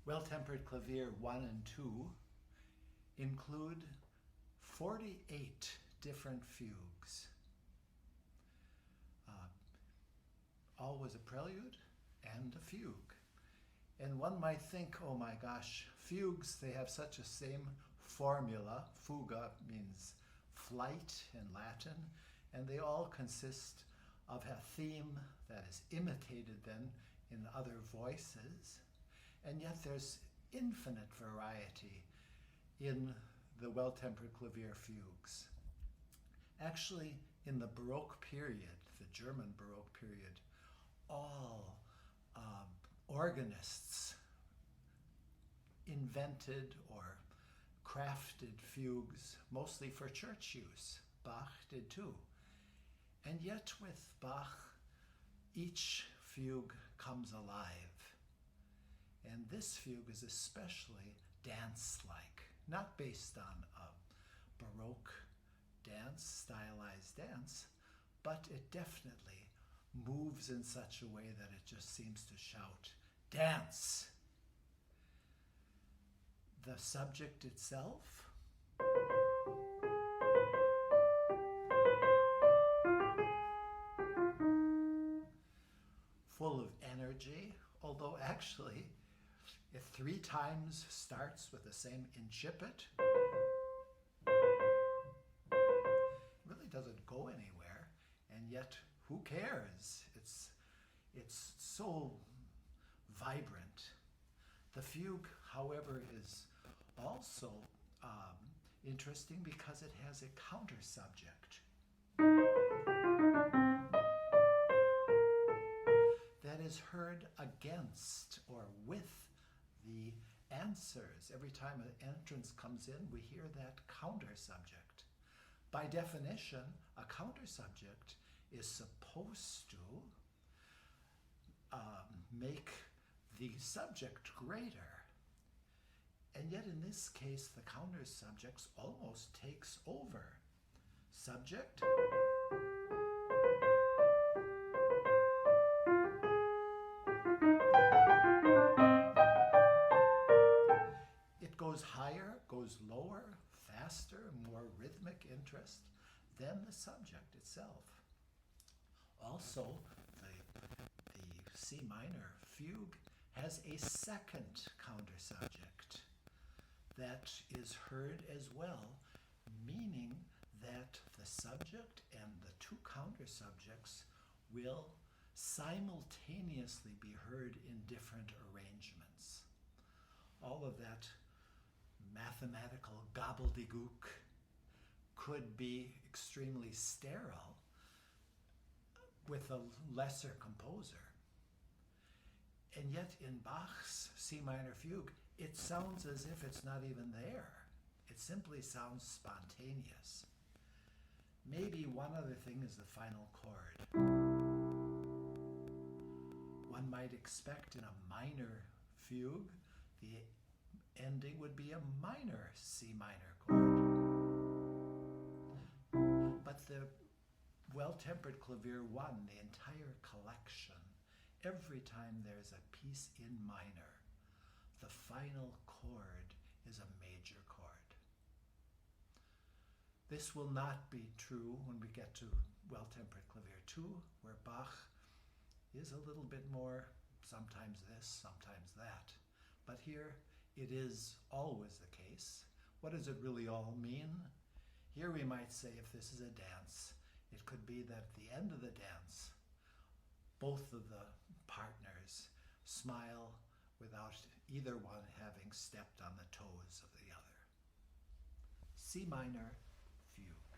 Well-tempered clavier 1 and 2 include 48 different fugues. Always a prelude and a fugue. And one might think, oh my gosh, fugues, they have such a same formula. Fuga means flight in Latin, and they all consist of a theme that is imitated then in other voices. And yet there's infinite variety in the well-tempered clavier fugues. Actually, in the Baroque period, the German Baroque period, all organists invented or crafted fugues, mostly for church use. Bach did too. And yet with Bach, each fugue comes alive. And this fugue is especially dance-like, not based on a Baroque dance, stylized dance, but it definitely moves in such a way that it just seems to shout, dance! The subject itself full of energy, although actually it 3 times starts with the same incipit. It really doesn't go anywhere, and yet who cares? It's so vibrant. The fugue, however, is also interesting because it has a counter subject that is heard against or with the answers. Every time an entrance comes in, we hear that counter subject. By definition, a counter subject is supposed to make the subject greater. And yet in this case, the counter subject almost takes over. Subject, it goes higher, goes lower, faster, more rhythmic interest than the subject itself. Also, the C minor fugue has a second counter subject that is heard as well, meaning that the subject and the 2 counter subjects will simultaneously be heard in different arrangements. All of that mathematical gobbledygook could be extremely sterile with a lesser composer. And yet in Bach's C minor fugue, it sounds as if it's not even there. It simply sounds spontaneous. Maybe one other thing is the final chord. One might expect in a minor fugue, the ending would be a minor C minor chord. But the well-tempered clavier 1, the entire collection, every time there's a piece in minor, the final chord is a major chord. This will not be true when we get to well-tempered clavier 2, where Bach is a little bit more, sometimes this, sometimes that. But here it is always the case. What does it really all mean? Here we might say, if this is a dance, it could be that at the end of the dance, both of the partners smile without either one having stepped on the toes of the other. C minor fugue.